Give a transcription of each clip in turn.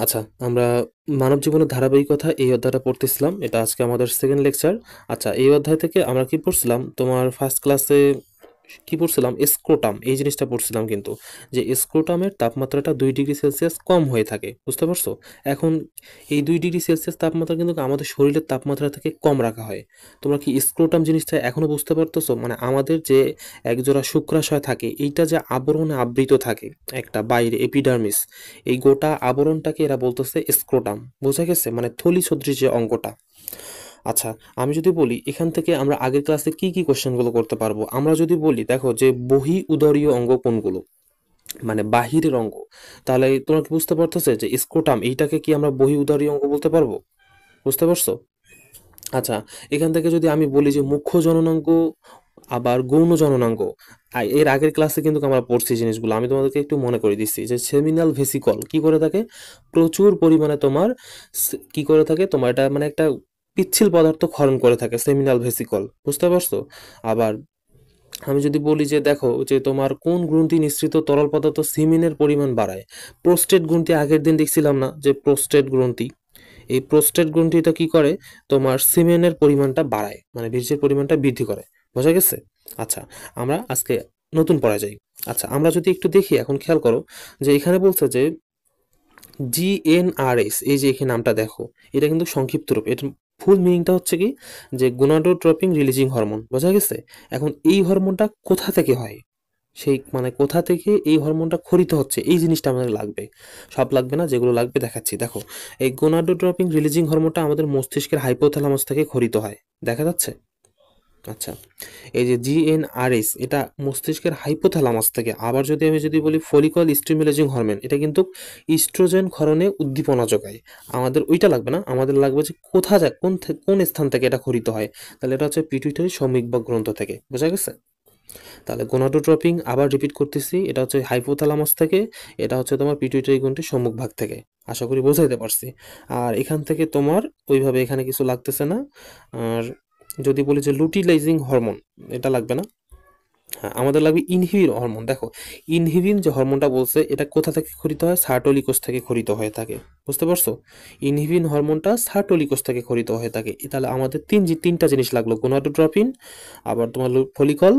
আচ্ছা, আমরা মানব জীবনের ধারাবাহিকতা এই অধ্যায়টা পড়তেছিলাম। এটা আজকে আমাদের সেকেন্ড লেকচার। আচ্ছা, এই অধ্যায় থেকে আমরা কি পড়ছিলাম? তোমার ফার্স্ট ক্লাসে কি পড়ছিলাম? স্ক্রোটাম এই জিনিসটা পড়ছিলাম কিন্তু। যে স্ক্রোটামের তাপমাত্রাটা 2 ডিগ্রি সেলসিয়াস কম হয়ে থাকে। বুঝতে পারছো? এখন এই 2 ডিগ্রি সেলসিয়াস তাপমাত্রা কিন্তু আমাদের শরীরের তাপমাত্রা থেকে কম রাখা হয়। তোমরা কি স্ক্রোটাম জিনিসটা এখনো বুঝতে পারতেছো? মানে আমাদের যে একজোড়া শুক্রাশয় থাকে, এইটা যে আবরণে আবৃত থাকে একটা বাইরে এপিডার্মিস, এই গোটা আবরণটাকে এরা বলতেছে স্ক্রোটাম। বোঝা গেছে? মানে থলি সদৃশ যে অঙ্গটা। আচ্ছা, আমি যদি বলি এখান থেকে আমরা আগের ক্লাসে কি কি কোশ্চেনগুলো করতে পারবো, আমরা যদি বলি দেখো যে বহি উদরীয় অঙ্গ কোনগুলো, মানে বাহিরের অঙ্গ, তাহলে তোমরা কি বুঝতে পারতেছে যে স্ক্রোটাম এইটাকে কি আমরা বহি উদরীয় অঙ্গ বলতে পারবো? বুঝতে পারছো? আচ্ছা, এখান থেকে যদি আমি বলি যে মুখ্য জননাঙ্গ আবার গৌণ জননাঙ্গ, এর আগের ক্লাসে কিন্তু আমরা পড়ছি জিনিসগুলো, আমি তোমাদেরকে একটু মনে করে দিচ্ছি যে সেমিনাল ভেসিকল কি করে থাকে, প্রচুর পরিমাণে তোমার কি করে থাকে, তোমার এটা মানে একটা পিচ্ছিল পদার্থ ক্ষরণ করে থাকে সেমিনাল ভেসিকল। বুঝতে পারছো? আবার আমি যদি বলি যে দেখো যে তোমার কোন গ্রন্থি নিঃসৃত তরল পদার্থ সিমেনের পরিমাণ বাড়ায়, প্রোস্টেট গ্রন্থি আগের দিন দেখছিলাম না যে প্রোস্টেট গ্রন্থি, এই প্রোস্টেট গ্রন্থিটা কি করে, তোমার সিমেনের পরিমাণটা বাড়ায়, মানে বীর্যের পরিমাণটা বৃদ্ধি করে। বোঝা গেছে? আচ্ছা, আমরা আজকে নতুন পড়া যাই। আচ্ছা, আমরা যদি একটু দেখি, এখন খেয়াল করো যে এখানে বলছে যে জিএনআরএস, এই যে এখানে নামটা দেখো, এটা কিন্তু সংক্ষিপ্ত রূপ। এর ফুল মিনিংটা হচ্ছে কি, যে গোনাডোট্রপিন রিলিজিং হরমোন। বোঝা গেছে? এখন এই হরমোনটা কোথা থেকে হয়, সেই মানে কোথা থেকে এই হরমোনটা খরিত হচ্ছে, এই জিনিসটা আমাদের লাগবে। সব লাগবে না, যেগুলো লাগবে দেখাচ্ছি। দেখো, এই গোনাডোট্রপিন রিলিজিং হরমোনটা আমাদের মস্তিষ্কের হাইপোথ্যালামাস থেকে খরিত হয়। দেখা যাচ্ছে? আচ্ছা, এই যে জিএনআরএস, এটা মস্তিষ্কের হাইপোথ্যালামাস থেকে। আবার যদি আমি যদি বলি ফলিকল স্টিমুলেটিং হরমোন, এটা কিন্তু ইস্ট্রোজেন ক্ষরণে উদ্দীপনা যোগায়। আমাদের ওইটা লাগবে না, আমাদের লাগবে যে কোথা যায়, কোন স্থান থেকে এটা খরিত হয়। তাহলে এটা হচ্ছে পিটুইটারি সমৃগ্ধ গ্রন্থ থেকে। বোঝা গেছে? তাহলে গোনাডোট্রপিং আবার রিপিট করতেছি, এটা হচ্ছে হাইপোথ্যালামাস থেকে, এটা হচ্ছে তোমার পিটুইটারি গ্রন্থির সম্মুখভাগ থেকে। আশা করি বোঝাইতে পারছি। আর এখান থেকে তোমার ওইভাবে এখানে কিছু লাগতেছে না। আর যদি বলি যে লুটিলাইজিং হরমোন, এটা লাগবে না। হ্যাঁ, আমাদের লাগবে ইনহিবিন হরমোন। দেখো, ইনহিবিন যে হরমোনটা বলছে, এটা কোথা থেকে খরিত হয়? সার্টোলিকোষ থেকে খরিত হয়ে থাকে। বুঝতে পারছো? ইনহিবিন হরমোনটা সার্টোলিকোষ থেকে খরিত হয়ে থাকে। তাহলে আমাদের তিনটা জিনিস লাগলো, গোনাডোট্রপিন, আবার তোমার ফলিকল,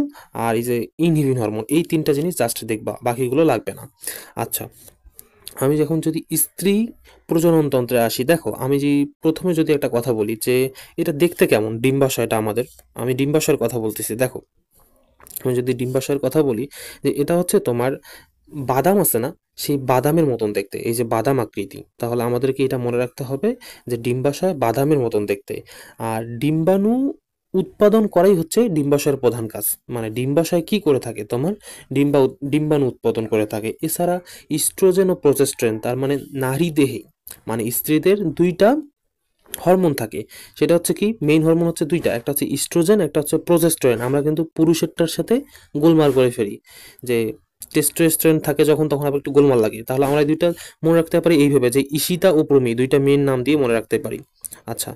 আর এই যে ইনহিবিন হরমোন। এই তিনটা জিনিস জাস্ট দেখবা, বাকিগুলো লাগবে না। আচ্ছা, আমি যখন যদি স্ত্রী প্রজনন তন্ত্রে আসি, দেখো আমি যে প্রথমে যদি একটা কথা বলি যে এটা দেখতে কেমন, ডিম্বাশয়টা আমাদের, আমি ডিম্বাশয়ের কথা বলতেছি। দেখো, আমি যদি ডিম্বাশয়ের কথা বলি, যে এটা হচ্ছে তোমার বাদাম আছে না, সেই বাদামের মতন দেখতে, এই যে বাদাম আকৃতি। তাহলে আমাদেরকে এটা মনে রাখতে হবে যে ডিম্বাশয় বাদামের মতন দেখতে। আর ডিম্বাণু উৎপাদন করাই হচ্ছে ডিম্বাশয়ের প্রধান কাজ। মানে ডিম্বাশয় কি করে থাকে, তোমার ডিম্বাণু উৎপাদন করে থাকে। এছাড়া ইস্ট্রোজেন ও প্রজেস্টেরন, তার মানে নারী দেহে, মানে স্ত্রীদের দুইটা হরমোন থাকে। সেটা হচ্ছে কি, মেইন হরমোন হচ্ছে দুইটা, একটা হচ্ছে ইস্ট্রোজেন, একটা হচ্ছে প্রজেস্টেরন। আমরা কিন্তু পুরুষেরটার সাথে গোলমাল করে ফেলি, যে টেস্টোস্টেরন থাকে যখন, তখন আবার একটু গোলমাল লাগে। তাহলে আমরা এই দুইটা মনে রাখতে পারি এইভাবে, যে ঈশিতা ও প্রমি, দুইটা মেইন নাম দিয়ে মনে রাখতে পারি। আচ্ছা,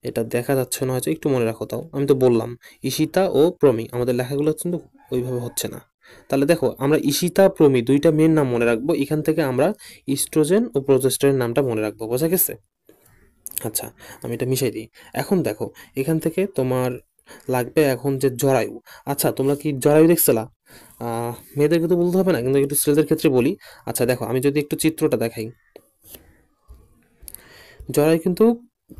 এটা দেখা যাচ্ছে না হয়তো, একটু মনে রাখো তাও। আমি তো বললাম ঈশিতা ও প্রমি, আমাদের লেখাগুলো কিন্তু ওইভাবে হচ্ছে না। তাহলে দেখো, আমরা ঈশিতা প্রমি দুইটা মেইন নাম মনে রাখবো, এখান থেকে আমরা ইস্ট্রোজেন ও প্রজেস্টেরন নামটা মনে রাখবো। বোঝা গেছে? আচ্ছা, আমি এটা মিশাই দিই। এখন দেখো, এখান থেকে তোমার লাগবে এখন যে জরায়ু। আচ্ছা, তোমরা কি জরায়ু দেখছিলা? মেয়েদেরকে তো বলতে হবে না, কিন্তু একটু ছেলেদের ক্ষেত্রে বলি। আচ্ছা দেখো, আমি যদি একটু চিত্রটা দেখাই, জরায়ু কিন্তু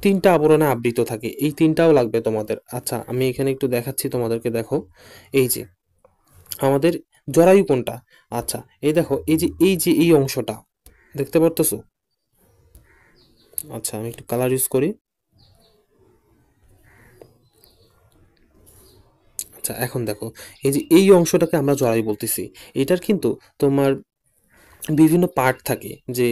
তিনটা আবরণে আবৃত থাকে, এই তিনটাও লাগবে তোমাদের। আচ্ছা, আমি এখানে একটু দেখাচ্ছি তোমাদেরকে। দেখো, এই যে আমাদের জরায়ু কোনটা? আচ্ছা, এই দেখো, এই অংশটা দেখতে পারতেছো? আচ্ছা, আমি একটু কালার ইউজ করি। আচ্ছা, এখন দেখো, এই যে এই অংশটাকে আমরা জরায়ু বলতেছি। এটার কিন্তু তোমার বিভিন্ন পার্ট থাকে, যে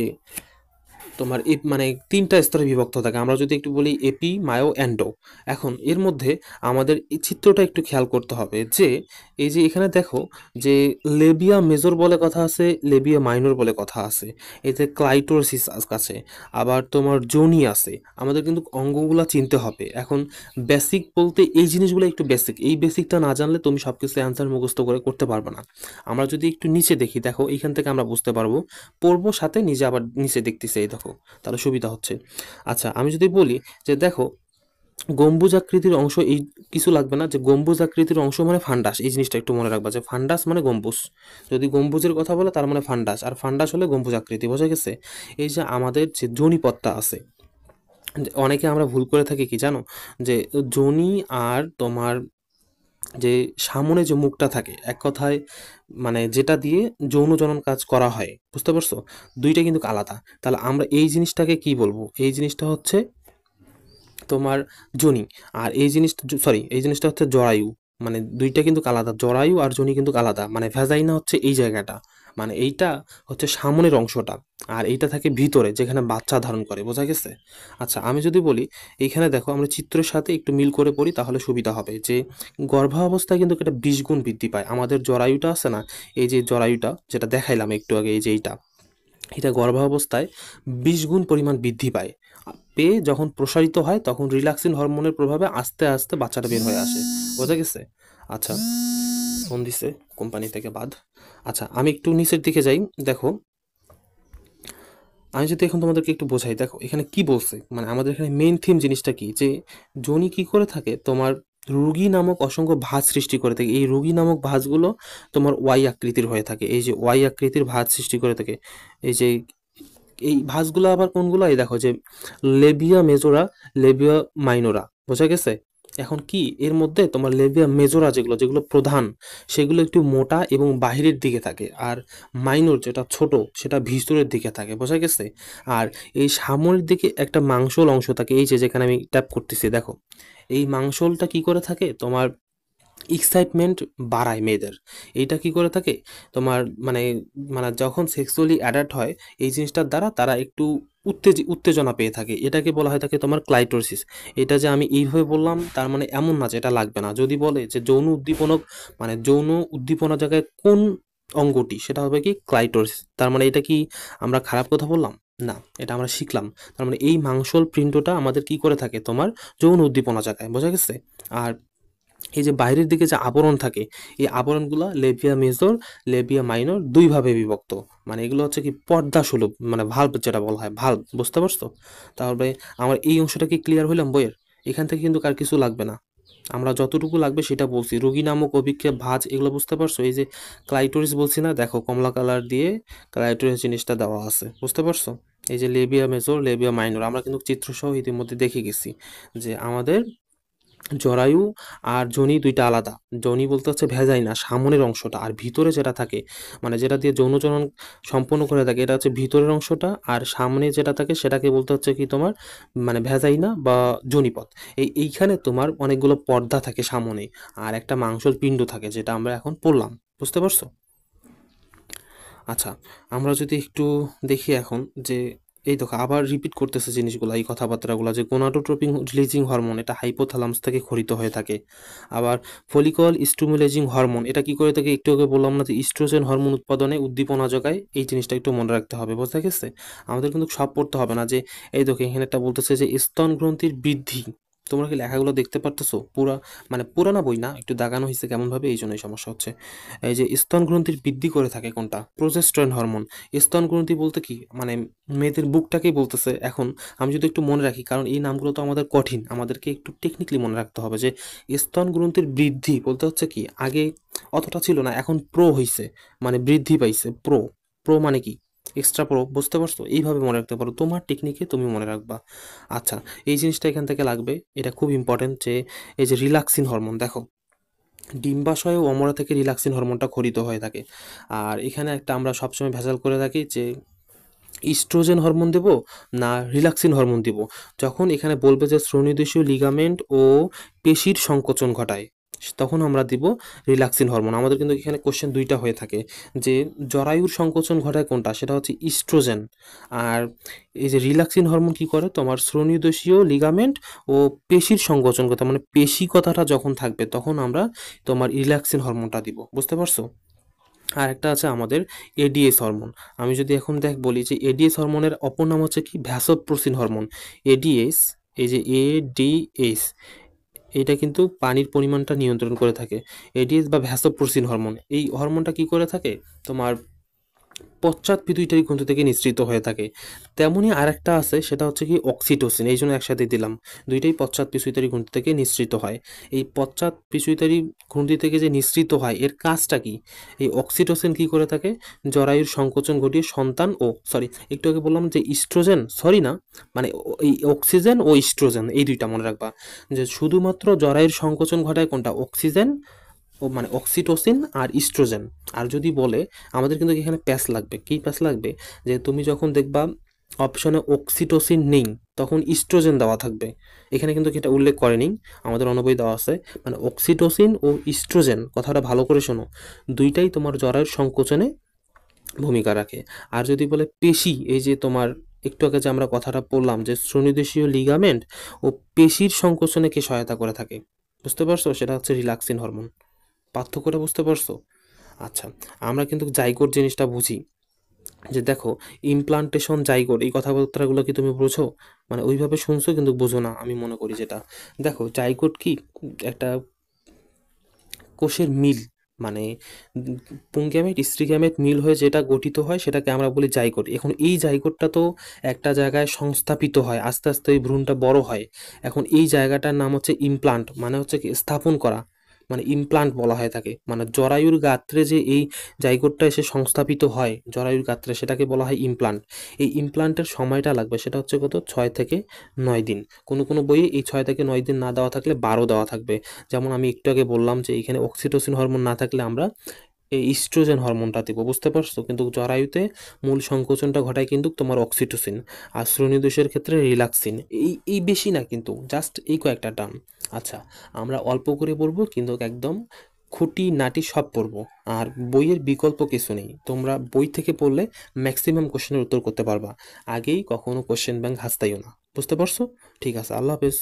তোমার মানে তিনটা স্তরে বিভক্ত থাকে। আমরা যদি একটু বলি এপি, মায়ো, অ্যান্ডো। এখন এর মধ্যে আমাদের এই চিত্রটা একটু খেয়াল করতে হবে, যে এই যে এখানে দেখো, যে লেবিয়া মেজর বলে কথা আছে, লেবিয়া মাইনর বলে কথা আছে, এতে ক্লাইটোরসিস আছে, আবার তোমার যোনি আছে। আমাদের কিন্তু অঙ্গগুলা চিনতে হবে। এখন বেসিক বলতে এই জিনিসগুলো একটু বেসিক, এই বেসিকটা না জানলে তুমি সব কিছু অ্যান্সার মুখস্থ করে করতে পারবে না। আমরা যদি একটু নিচে দেখি, দেখো এইখান থেকে আমরা বুঝতে পারবো, পড়বো সাথে নিজে আবার নিচে দেখতেছি। এই দেখো, রাখো, তাহলে সুবিধা হচ্ছে। আচ্ছা আমি যদি বলি যে দেখো গম্বুজ আকৃতির অংশ, এই কিছু লাগবে না, যে গম্বুজ আকৃতির অংশ মানে ফান্ডাস, এই জিনিসটা একটু মনে রাখবা যে ফান্ডাস মানে গম্বুজ। যদি গম্বুজের কথা বলে তার মানে ফান্ডাস, আর ফান্ডাস হলে গম্বুজ আকৃতি, বোঝা গেছে? এই যে আমাদের যে যোনিপথটা আছে, অনেকে আমরা ভুল করে থাকি কি জানো, যে যোনি আর তোমার যে সামনে যে মুখটা থাকে, এক কথায় মানে যেটা দিয়ে যৌন জনন কাজ করা হয়, বুঝতে পারছো? দুইটা কিন্তু আলাদা। তাহলে আমরা এই জিনিসটাকে কি বলবো? এই জিনিসটা হচ্ছে তোমার যোনি, আর এই জিনিসটা সরি এই জিনিসটা হচ্ছে জরায়ু। মানে দুইটা কিন্তু আলাদা, জরায়ু আর যোনি কিন্তু আলাদা। মানে ভ্যাজাইনা হচ্ছে এই জায়গাটা, মানে এইটা হচ্ছে সামনের অংশটা, আর এইটা থাকে ভিতরে যেখানে বাচ্চা ধারণ করে, বোঝা গেছে? আচ্ছা আমি যদি বলি, এইখানে দেখো আমরা চিত্রের সাথে একটু মিল করে পড়ি তাহলে সুবিধা হবে, যে গর্ভাবস্থায় কিন্তু এটা 20 গুণ বৃদ্ধি পায়। আমাদের জরায়ুটা আছে না, এই যে জরায়ুটা যেটা দেখাইলাম একটু আগে, এই যে এইটা, এটা গর্ভাবস্থায় 20 গুণ পরিমাণ বৃদ্ধি পায়। পেয়ে যখন প্রসারিত হয় তখন রিল্যাক্সিন হরমোনের প্রভাবে আস্তে আস্তে বাচ্চাটা বের হয়ে আসে, বোঝা গেছে? আচ্ছা ফোন দিছে কোম্পানি থেকে বাদ। আচ্ছা আমি একটু নিচের দিকে যাই, দেখো আমি যদি এখন তোমাদেরকে একটু বোঝাই, দেখো এখানে কি বলছে, মানে আমাদের এখানে মেইন থিম জিনিসটা কি, যে যোনি কি করে থাকে তোমার রুগী নামক অসংখ্য ভাঁজ সৃষ্টি করে থাকে। এই রুগী নামক ভাঁজগুলো তোমার ওয়াই আকৃতির হয়ে থাকে, এই যে ওয়াই আকৃতির ভাঁজ সৃষ্টি করে থাকে। এই যে এই ভাঁজগুলো আবার কোনগুলো, এই দেখো যে লেবিয়া মেজোরা, লেবিয়া মাইনোরা, বোঝা গেছে? এখন কি এর মধ্যে তোমার লেবিয়া মেজোরা যেগুলো যেগুলো প্রধান, সেগুলো একটু মোটা এবং বাহিরের দিকে থাকে, আর মাইনর যেটা ছোট সেটা ভিতরের দিকে থাকে, বোঝা গেছে? আর এই সামনের দিকে একটা মাংসল অংশ থাকে, এই যে যেখানে আমি ট্যাপ করতেছি দেখো, এই মাংসলটা কি করে থাকে তোমার এক্সাইটমেন্ট বাড়ায় মেয়েদের। এইটা কি করে থাকে তোমার মানে মানে যখন সেক্সুয়ালি অ্যাডাল্ট হয়, এই জিনিসটার দ্বারা তারা একটু উত্তেজনা পেয়ে থাকে, এটাকে বলা হয় থাকে তোমার ক্লাইটোরিস। এটা যে আমি এইভাবে বললাম তার মানে এমন না যে এটা লাগবে না। যদি বলে যে যৌন উদ্দীপনক, মানে যৌন উদ্দীপনা জায়গায় কোন অঙ্গটি, সেটা হবে কি ক্লাইটোরিস। তার মানে এটা কি আমরা খারাপ কথা বললাম? না, এটা আমরা শিখলাম। তার মানে এই মাংসল প্রিন্টটা আমাদের কি করে থাকে তোমার যৌন উদ্দীপনা জায়গায়, বোঝা গেছে? আর এই যে বাইরের দিকে যে আবরণ থাকে, এই আবরণগুলো লেবিয়া মেজর, লেবিয়া মাইনর দুইভাবে বিভক্ত। মানে এগুলো হচ্ছে কি পর্দা সুলভ, মানে ভাল্ব যেটা বলা হয়, ভাল্ব, বুঝতে পারছো? তারপরে আমার এই অংশটা কি ক্লিয়ার হইলাম বইয়ের? এখান থেকে কিন্তু আর কিছু লাগবে না, আমরা যতটুকু লাগবে সেটা বলছি। রোগী নামক অভিক্ষেপ ভাঁজ এগুলো বুঝতে পারছো? এই যে ক্লাইটোরিস বলছি না, দেখো কমলা কালার দিয়ে ক্লাইটোরিস জিনিসটা দেওয়া আছে, বুঝতে পারছো? এই যে লেবিয়া মেজর, লেবিয়া মাইনর আমরা কিন্তু চিত্রসহ ইতিমধ্যে দেখে গেছি যে আমাদের জরায়ু আর যোনি দুইটা আলাদা। যোনি বলতে হচ্ছে ভেজাইনা সামনের অংশটা, আর ভিতরে যেটা থাকে মানে যেটা দিয়ে যৌনচরণ সম্পন্ন করে থাকে এটা হচ্ছে ভিতরের অংশটা, আর সামনে যেটা থাকে সেটাকে বলতে হচ্ছে কি তোমার মানে ভেজাইনা বা যোনিপথ। এইখানে তোমার অনেকগুলো পর্দা থাকে সামনে, আর একটা মাংসল পিণ্ড থাকে যেটা আমরা এখন পড়লাম, বুঝতে পারছো? আচ্ছা আমরা যদি একটু দেখি এখন, যে এই দেখো আবার রিপিট করতেছে জিনিসগুলো, এই কথাবার্তাগুলো, যে গোনাডোট্রপিন রিলিজিং হরমোন এটা হাইপোথ্যালামাস থেকে খরিত হয়ে থাকে। আবার ফলিকল স্টিমুলেজিং হরমোন এটা কি করে থাকে, একটু আগে বললাম না যে ইস্ট্রোজেন হরমোন উৎপাদনে উদ্দীপনা যোগায়। এই জিনিসটা একটু মনে রাখতে হবে, বোঝা গেছে? আমাদের কিন্তু সব পড়তে হবে না। যে এই দেখো এখানে একটা বলতেছে যে স্তন গ্রন্থির বৃদ্ধি, তোমরা কি লেখাগুলো দেখতে পারতেছো? পুরা মানে পুরানা বই না, একটু দাগানো হয়েছে কেমন ভাবে, এই জন্যই সমস্যা হচ্ছে। এই যে স্তন গ্রন্থির বৃদ্ধি করে থাকে কোনটা, প্রোজেস্টেরন হরমোন। স্তন গ্রন্থি বলতে কি মানে মেয়েদের বুকটাকেই বলতেছে। এখন আমি যদি একটু মনে রাখি, কারণ এই নামগুলো তো আমাদের কঠিন, আমাদেরকে একটু টেকনিক্যালি মনে রাখতে হবে, যে স্তন গ্রন্থির বৃদ্ধি বলতে হচ্ছে কি আগে অতটা ছিল না, এখন প্রো হইছে, মানে বৃদ্ধি পাইছে। প্রো, প্রো মানে কি এক্সট্রা প্রো, বুঝতে পারছো? এইভাবে মনে রাখতে পারো, তোমার টেকনিকে তুমি মনে রাখবা। আচ্ছা এই জিনিসটা এখান থেকে লাগবে, এটা খুব ইম্পর্টেন্ট। যে এই যে রিল্যাক্সিন হরমোন, দেখো ডিম্বাশয় ও অমরা থেকে রিল্যাক্সিন হরমোনটা খরিত হয়ে থাকে। আর এখানে একটা আমরা সবসময় ভেজাল করে থাকি, যে ইস্ট্রোজেন হরমোন দেব না রিল্যাক্সিন হরমোন দিব। যখন এখানে বলবে যে শ্রোণীদেশীয় লিগামেন্ট ও পেশির সংকোচন ঘটায়, তখন আমরা দিব রিল্যাক্সিন হরমোন। আমাদের কিন্তু এখানে কোশ্চেন দুইটা হয়ে থাকে, যে জরায়ুর সংকোচন ঘটায় কোনটা, সেটা হচ্ছে ইস্ট্রোজেন। আর এই যে রিল্যাক্সিন হরমোন কি করে তোমার শ্রোণীদেশীয় লিগামেন্ট ও পেশির সংকোচন কথা, মানে পেশি কথাটা যখন থাকবে তখন আমরা তোমার রিল্যাক্সিন হরমোনটা দিব, বুঝতে পারছো? আর একটা আছে আমাদের এডিএস হরমোন। আমি যদি এখন বলি যে এডিএস হরমোনের অপর নাম হচ্ছে কি ভ্যাসোপ্রেসিন হরমোন। এডিএস, এই যে এডিএস, এটা কিন্তু পানির পরিমাণটা নিয়ন্ত্রণ করে থাকে। এডিএস বা ভ্যাসোপ্রেসিন হরমোন, এই হরমোনটা কি করে থাকে তোমার পশ্চাৎ পিটুইটারি গ্রন্থি থেকে নিঃসৃত হয়ে থাকে। তেমনই আরেকটা আছে, সেটা হচ্ছে কি অক্সিটোসিন, এই জন্য একসাথে দিলাম। দুইটাই পশ্চাৎ পিটুইটারি গ্রন্থি থেকে নিঃসৃত হয়। এই পশ্চাৎ পিটুইটারি গ্রন্থি থেকে যে নিঃসৃত হয় এর কাজটা কি? এই অক্সিটোসিন কি করে থাকে? জরায়ুর সংকোচন ঘটিয়ে সন্তান ও একটু আগে বললাম যে ইস্ট্রোজেন, মানে এই অক্সিজেন ও ইস্ট্রোজেন, এই দুইটা মনে রাখবা, যে শুধুমাত্র জরায়ুর সংকোচন ঘটায় কোনটা? অক্সিজেন ও মানে অক্সিটোসিন আর ইস্ট্রোজেন। আর যদি বলে, আমাদের কিন্তু এখানে প্যাচ লাগবে। কি প্যাচ লাগবে? যে তুমি যখন দেখবা অপশনে অক্সিটোসিন নেই, তখন ইস্ট্রোজেন দেওয়া থাকবে। এখানে কিন্তু এটা উল্লেখ করেনি, আমাদের অনবয় দেওয়া আছে। মানে অক্সিটোসিন ও ইস্ট্রোজেন, কথাটা ভালো করে শোনো, দুইটাই তোমার জরায়ুর সংকোচনে ভূমিকা রাখে। আর যদি বলে পেশি, এই যে তোমার একটু আগে যে আমরা কথাটা বললাম যে শ্রোণীদেশীয় লিগামেন্ট ও পেশির সংকোচনে কে সহায়তা করে থাকে, বুঝতে পারছো? সেটা হচ্ছে রিল্যাক্সিন হরমোন। পার্থক্যটা বুঝতে পারছো? আচ্ছা, আমরা কিন্তু জাইগোট জিনিসটা বুঝি, যে দেখো ইমপ্লান্টেশন, জাইগোট, এই কথাবার্তাগুলো কি তুমি বোঝো? মানে ওইভাবে শুনছো কিন্তু বোঝো না, আমি মনে করি। যেটা দেখো জাইগোট কি, একটা কোষের মিল, মানে পুংগ্যামেট স্ত্রী গ্যামেট মিল হয়ে যেটা গঠিত হয় সেটাকে আমরা বলি জাইগোট। এখন এই জাইগোটটা তো একটা জায়গায় সংস্থাপিত হয়, আস্তে আস্তে ওই ভ্রূণটা বড় হয়। এখন এই জায়গাটার নাম হচ্ছে ইমপ্লান্ট, মানে হচ্ছে কি স্থাপন করা, মানে ইমপ্লান্ট বলা হয় থাকে। মানে জরায়ুর গাত্রে যে এই জাইগোটটা এসে সংস্থাপিত হয় জরায়ুর গাত্রে, সেটাকে বলা হয় ইমপ্লান্ট। এই ইমপ্লান্টের সময়টা লাগবে, সেটা হচ্ছে কত? 6 থেকে 9 দিন। কোনো কোনো বইয়ে এই 6 থেকে 9 দিন না দেওয়া থাকলে 12 দেওয়া থাকবে। যেমন আমি একটু আগে বললাম যে এখানে অক্সিটোসিন হরমোন না থাকলে আমরা এই ইস্ট্রোজেন হরমোনটা দিব, বুঝতে পারছো? কিন্তু জরায়ুতে মূল সংকোচনটা ঘটায় কিন্তু তোমার অক্সিটোসিন, আর শ্রোণীদোষের ক্ষেত্রে রিল্যাক্সিন। এই বেশি না কিন্তু, জাস্ট এই কয়েকটা টার্ম। আচ্ছা, আমরা অল্প করে পড়বো কিন্তু একদম খুঁটি নাটি সব পড়বো। আর বইয়ের বিকল্প কিছু নেই, তোমরা বই থেকে পড়লে ম্যাক্সিমাম কোশ্চেনের উত্তর করতে পারবা। আগেই কখনো কোশ্চেন ব্যাংক হাসতাইও না, বুঝতে পারছো? ঠিক আছে, আল্লাহ হাফেজ।